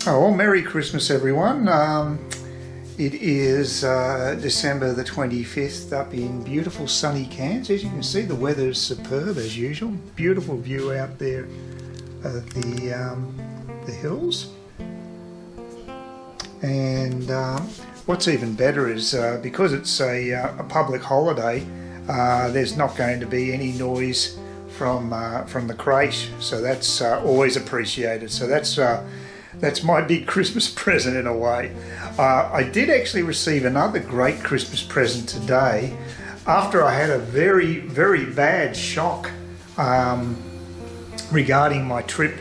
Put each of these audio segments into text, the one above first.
Oh, well, Merry Christmas, everyone. It is December the 25th up in beautiful sunny Cairns. As you can see, the weather is superb as usual. Beautiful view out there of the hills. And what's even better is because it's a public holiday, there's not going to be any noise from the crèche, so that's always appreciated. So that's my big Christmas present in a way. I did actually receive another great Christmas present today after I had a very, very bad shock regarding my trip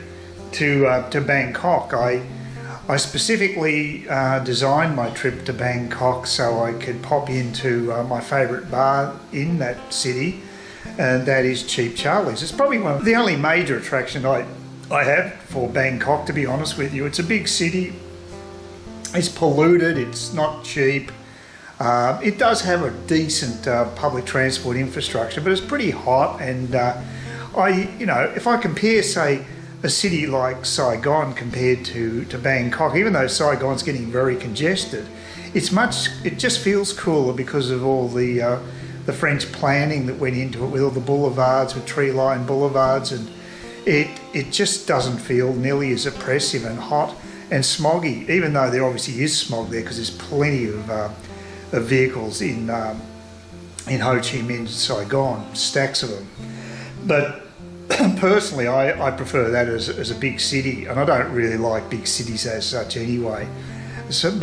to Bangkok. I specifically designed my trip to Bangkok so I could pop into my favourite bar in that city, and that is Cheap Charlie's. It's probably one of the only major attraction I have for Bangkok, to be honest with you. It's a big city, it's polluted, it's not cheap. It does have a decent public transport infrastructure, but it's pretty hot, and if I compare, say, a city like Saigon compared to Bangkok, even though Saigon's getting very congested, it just feels cooler because of all the French planning that went into it, with all the boulevards, with tree-lined boulevards, and it just doesn't feel nearly as oppressive and hot and smoggy, even though there obviously is smog there because there's plenty of vehicles in Ho Chi Minh, Saigon, stacks of them. But personally, I prefer that as a big city, and I don't really like big cities as such anyway. So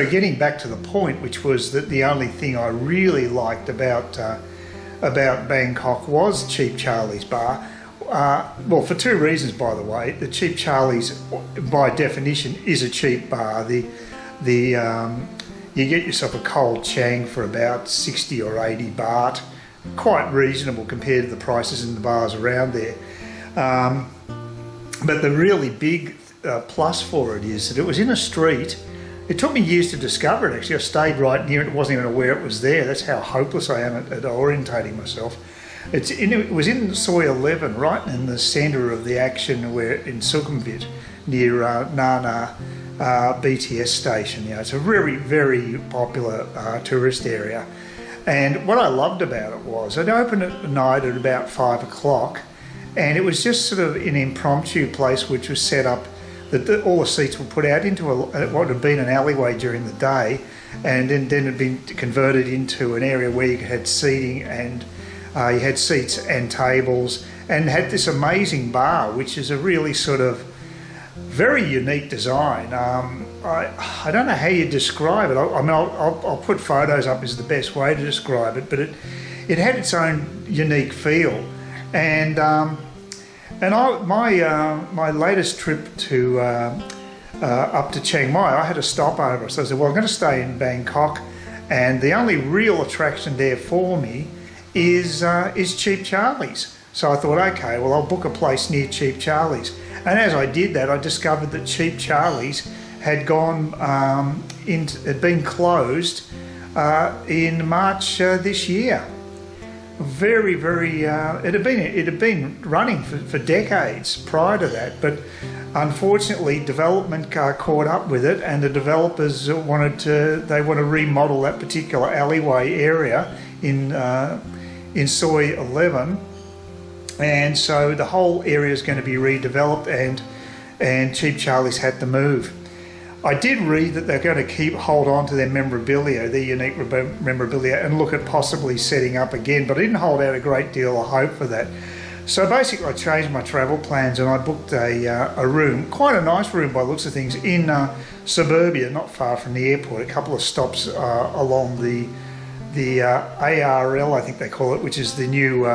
getting back to the point, which was that the only thing I really liked about Bangkok was Cheap Charlie's bar. Well, for two reasons, by the way. The Cheap Charlie's, by definition, is a cheap bar. You get yourself a cold chang for about 60 or 80 baht, quite reasonable compared to the prices in the bars around there. But the really big plus for it is that it was in a street. It took me years to discover it, actually. I stayed right near it, wasn't even aware it was there. That's how hopeless I am at orientating myself. It was in Soi 11, right in the centre of the action, in Sukhumvit, near Nana BTS station. It's a very, very popular tourist area. And what I loved about it was, I'd open it at night at about 5 o'clock, and it was just sort of an impromptu place which was set up that all the seats were put out into what had been an alleyway during the day, and then had been converted into an area where you had seating, and you had seats and tables, and had this amazing bar, which is a really sort of very unique design. I don't know how you describe it. I'll put photos up is the best way to describe it, but it had its own unique feel, and my latest trip to up to Chiang Mai, I had a stopover. So I said, well, I'm going to stay in Bangkok, and the only real attraction there for me is Cheap Charlie's. So I thought, okay, well, I'll book a place near Cheap Charlie's. And as I did that, I discovered that Cheap Charlie's had had been closed in March this year. Very, very. It had been running for decades prior to that, but unfortunately, development caught up with it, and the developers want to remodel that particular alleyway area in Soi 11, and so the whole area is going to be redeveloped, and Cheap Charlie's had to move. I did read that they're going to hold on to their memorabilia, their unique memorabilia, and look at possibly setting up again, but I didn't hold out a great deal of hope for that. So basically I changed my travel plans, and I booked a room, quite a nice room by the looks of things, in suburbia, not far from the airport, a couple of stops along the ARL, I think they call it, which is the new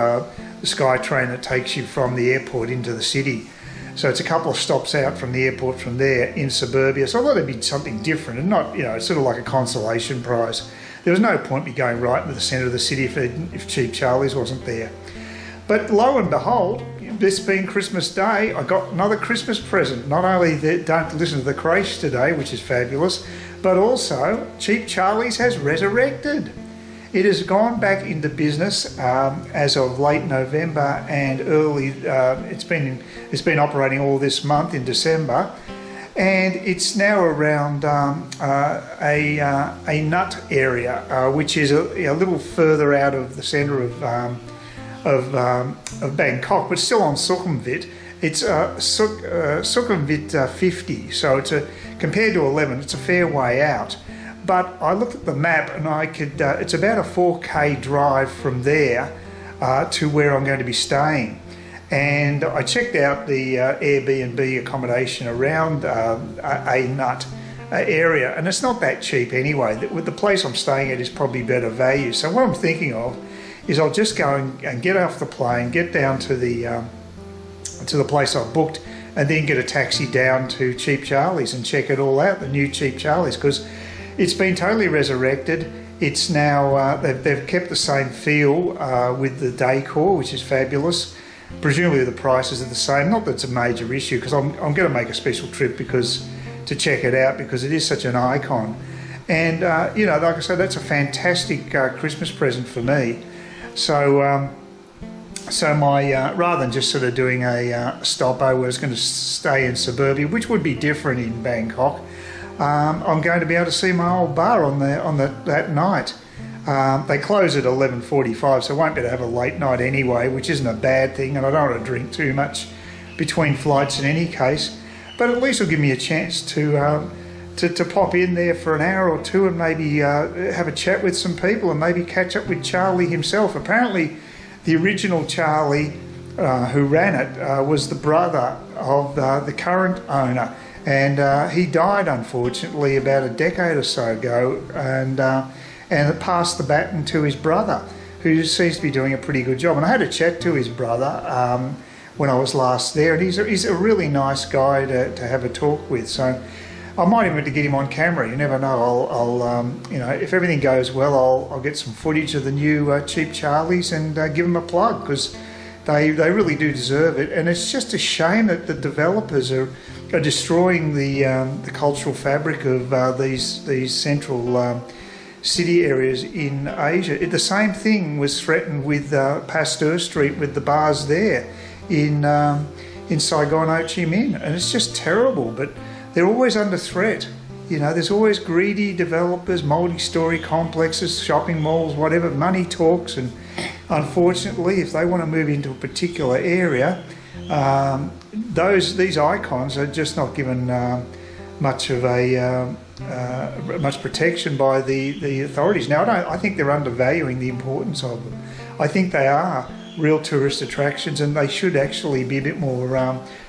sky train that takes you from the airport into the city. So it's a couple of stops out from the airport from there in suburbia. So I thought it'd be something different, and not, it's sort of like a consolation prize. There was no point me going right into the centre of the city if Cheap Charlie's wasn't there. But lo and behold, this being Christmas Day, I got another Christmas present. Not only don't listen to the crèche today, which is fabulous, but also Cheap Charlie's has resurrected. It has gone back into business as of late November and early. It's been operating all this month in December, and it's now around a nut area, which is a little further out of the centre of Bangkok, but still on Sukhumvit. It's Sukhumvit 50, so compared to 11, it's a fair way out. But I looked at the map and I could, it's about a 4K drive from there to where I'm going to be staying. And I checked out the Airbnb accommodation around a nut area, and it's not that cheap anyway. The place I'm staying at is probably better value. So what I'm thinking of is I'll just go and get off the plane, get down to the place I've booked, and then get a taxi down to Cheap Charlie's and check it all out, the new Cheap Charlie's, because it's been totally resurrected. It's now, they've kept the same feel with the decor, which is fabulous. Presumably the prices are the same. Not that it's a major issue, because I'm going to make a special trip to check it out, because it is such an icon. And, you know, like I said, that's a fantastic Christmas present for me. So, my rather than just sort of doing a stopover, I was going to stay in suburbia, which would be different in Bangkok. I'm going to be able to see my old bar on that night. They close at 11:45, so I won't be able to have a late night anyway, which isn't a bad thing, and I don't want to drink too much between flights in any case. But at least it'll give me a chance to pop in there for an hour or two and maybe have a chat with some people and maybe catch up with Charlie himself. Apparently, the original Charlie who ran it was the brother of the current owner. And he died, unfortunately, about a decade or so ago, and passed the baton to his brother, who seems to be doing a pretty good job. And I had a chat to his brother when I was last there, and he's a really nice guy to have a talk with. So I might even have to get him on camera. You never know. I'll you know, if everything goes well, I'll get some footage of the new Cheap Charlie's and give them a plug, because they really do deserve it. And it's just a shame that the developers are destroying the cultural fabric of these central city areas in Asia. The same thing was threatened with Pasteur Street, with the bars there in Saigon, Ho Chi Minh, and it's just terrible. But they're always under threat. You know, there's always greedy developers, multi-story complexes, shopping malls, whatever. Money talks, and unfortunately, if they want to move into a particular area, these icons are just not given much of much protection by the authorities. Now, I think they're undervaluing the importance of them. I think they are real tourist attractions, and they should actually be a bit more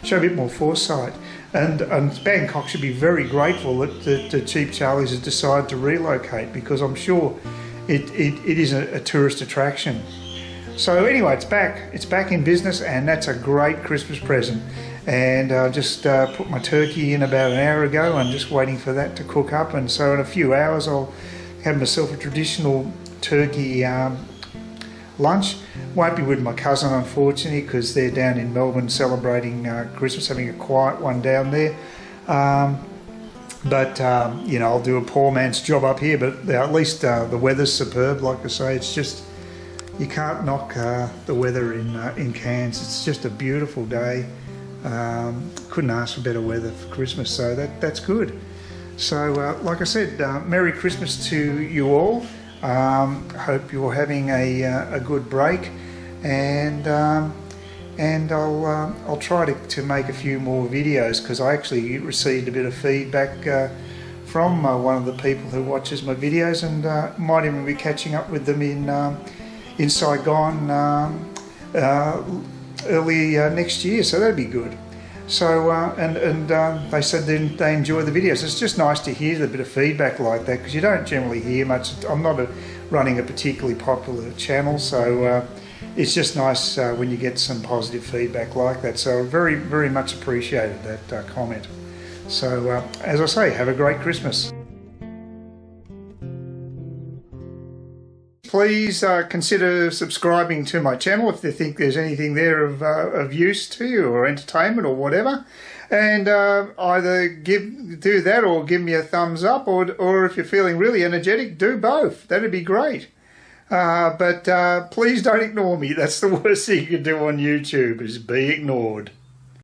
show a bit more foresight. And Bangkok should be very grateful that the Cheap Charlie's has decided to relocate, because I'm sure it is a tourist attraction. So anyway, it's back in business, and that's a great Christmas present. And I just put my turkey in about an hour ago, and just waiting for that to cook up. And so in a few hours, I'll have myself a traditional turkey lunch. Won't be with my cousin, unfortunately, because they're down in Melbourne celebrating Christmas, having a quiet one down there. But you know, I'll do a poor man's job up here. But at least the weather's superb. Like I say, it's just, you can't knock the weather in Cairns. It's just a beautiful day. Couldn't ask for better weather for Christmas, so that's good. So like I said, Merry Christmas to you all. Hope you're having a good break, and I'll try to make a few more videos, because I actually received a bit of feedback from one of the people who watches my videos, and might even be catching up with them in Saigon early next year, so that'd be good. So they said they enjoy the videos. It's just nice to hear a bit of feedback like that, because you don't generally hear much. I'm not running a particularly popular channel, so it's just nice when you get some positive feedback like that. So very, very much appreciated that comment. So as I say, have a great Christmas. Please consider subscribing to my channel if you think there's anything there of use to you, or entertainment, or whatever. And either do that, or give me a thumbs up, or if you're feeling really energetic, do both. That'd be great. But please don't ignore me. That's the worst thing you can do on YouTube, is be ignored.